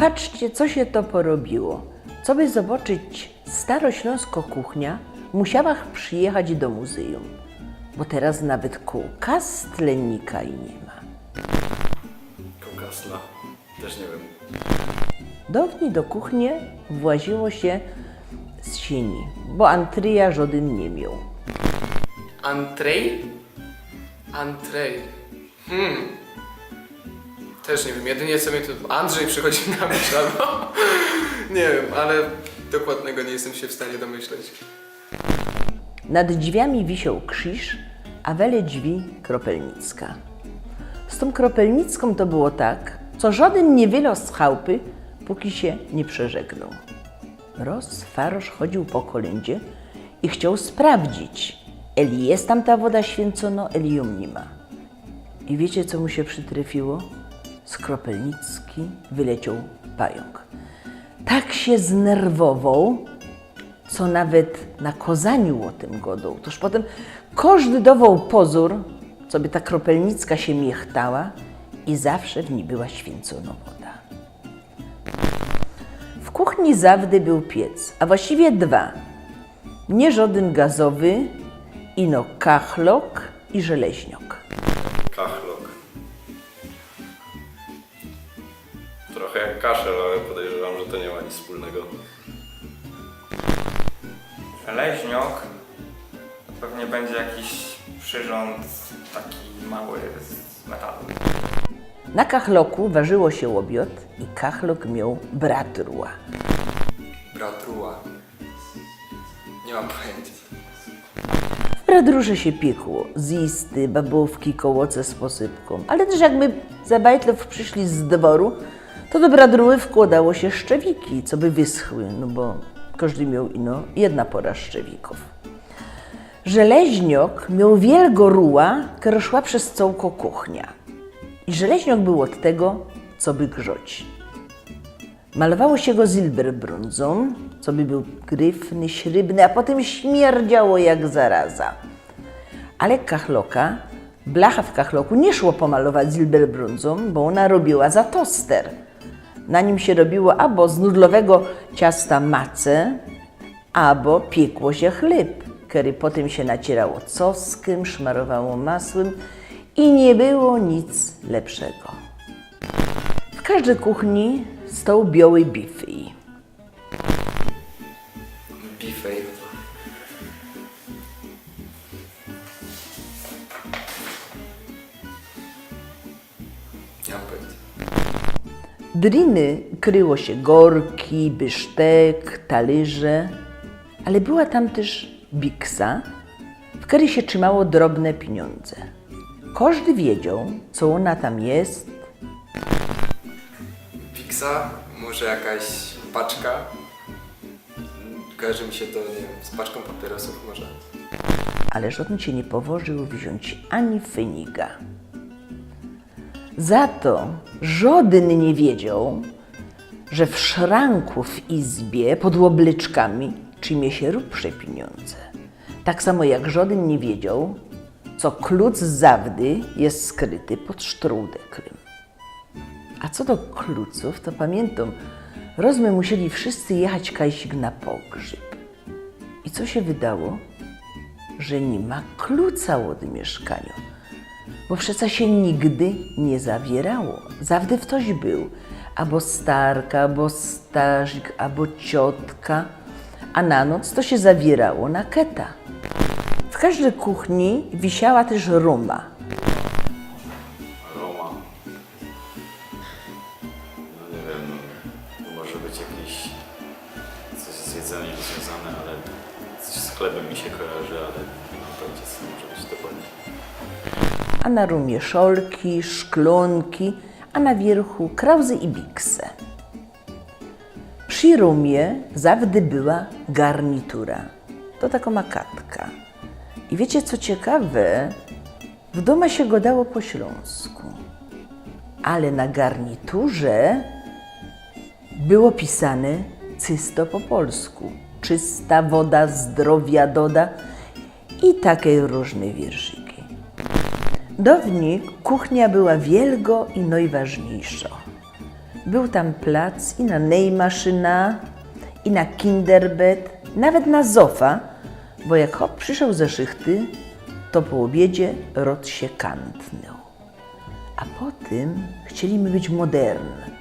patrzcie, co się to porobiło. Co by zobaczyć starośląsko kuchnia, musiała przyjechać do muzeum, bo teraz nawet kołka z tlennika i nie ma. Kołkasla? Też nie wiem. Dawniej do kuchni właziło się z sieni, bo antryja żaden nie miał. Antrej? Antrej. Też nie wiem, jedynie co mi tu Andrzej przychodzi na myśl, albo nie wiem, ale dokładnego nie jestem się w stanie domyśleć. Nad drzwiami wisiał krzyż, a wele drzwi kropelnicka. Z tą kropelnicką to było tak, co żaden nie wylał z chałupy, póki się nie przeżegnał. Raz farosz chodził po kolędzie i chciał sprawdzić, eli jest tam ta woda święcona, eli ją nie ma. I wiecie, co mu się przytrafiło? Z kropelnicki wyleciał pająk. Tak się znerwował, co nawet na kozaniu o tym godał. Toż potem każdy dawał pozór, co by ta kropelnicka się miechtała i zawsze w niej była święcona woda. W kuchni zawdy był piec, a właściwie dwa. Nie żaden gazowy, ino kachlok i żeleźniok. Kachlok. Trochę jak kaszel, ale podejrzewam, że to nie ma nic wspólnego. Żeleźniok to pewnie będzie jakiś przyrząd taki mały z metalu. Na kachloku ważyło się łobiot i kachlok miał bratruła. Bratruła. Nie mam pojęcia. W bradrurze się piekło zisty, babówki, kołoce z posypką, ale też jak my za bajtlów przyszli z dworu, to do bradruły wkładało się szczewiki, co by wyschły, no bo każdy miał ino jedna pora szczewików. Żeleźniok miał wielgo ruła, która szła przez całą kuchnia. I żeleźniok był od tego, co by grzać. Malowało się go zilberbrądzą, co by był gryfny, śrybny, a potem śmierdziało jak zaraza. Ale kachloka, blacha w kachloku nie szło pomalować zilberbrądzą, bo ona robiła za toster. Na nim się robiło albo z nudlowego ciasta macę, albo piekło się chleb, który potem się nacierało coskiem, szmarowało masłem i nie było nic lepszego. W każdej kuchni stał biały bifej. Bifej. Nie mam pojęcia. Driny kryło się gorki, bysztek, talerze, ale była tam też biksa, w której się trzymało drobne pieniądze. Każdy wiedział, co ona tam jest. Pixa, może jakaś paczka. Kojarzy mi się to, nie wiem, z paczką papierosów może. Ale żaden się nie poważył wziąć ani feniga. Za to żaden nie wiedział, że w szranku w izbie pod łoblyczkami trzymie się rubsze pieniądze. Tak samo jak żaden nie wiedział, co klucz zawdy jest skryty pod sztrudeklem. A co do kluców, to pamiętam, raz my musieli wszyscy jechać kajsik na pogrzeb. I co się wydało? Że nie ma kluca od mieszkania, bo przecież się nigdy nie zawierało. Zawsze ktoś był, albo starka, albo starzyk, albo ciotka, a na noc to się zawierało na keta. W każdej kuchni wisiała też ruma. Roma. No nie wiem, no, może być jakieś coś z jedzeniem związane, ale coś z chlebem mi się kojarzy, ale nie mam pojęcia, co to może być dokładnie. A na rumie szolki, szklonki, a na wierchu krauzy i bikse. Przy rumie zawsze była garnitura. To taka makatka. I wiecie, co ciekawe? W domu się go dało po śląsku. Ale na garniturze było pisane czysto po polsku. Czysta woda zdrowia doda i takie różne wierszyki. Dawniej kuchnia była wielgo i najważniejsza. Był tam plac i na Nähmaszyna, i na Kinderbett, nawet na Zofa, bo jak Hop przyszedł ze szychty, to po obiedzie rot się kantnął. A potem chcieliśmy być moderne.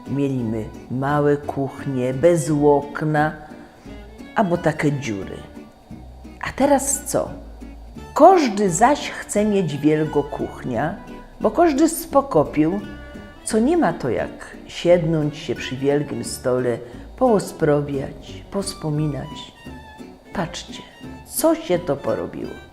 Mieliśmy małe kuchnie, bez okna, albo takie dziury. A teraz co? Każdy zaś chce mieć wielgo kuchnia, bo każdy spokopił, co nie ma to jak siednąć się przy wielkim stole, poosprobiać, pospominać. Patrzcie, co się to porobiło.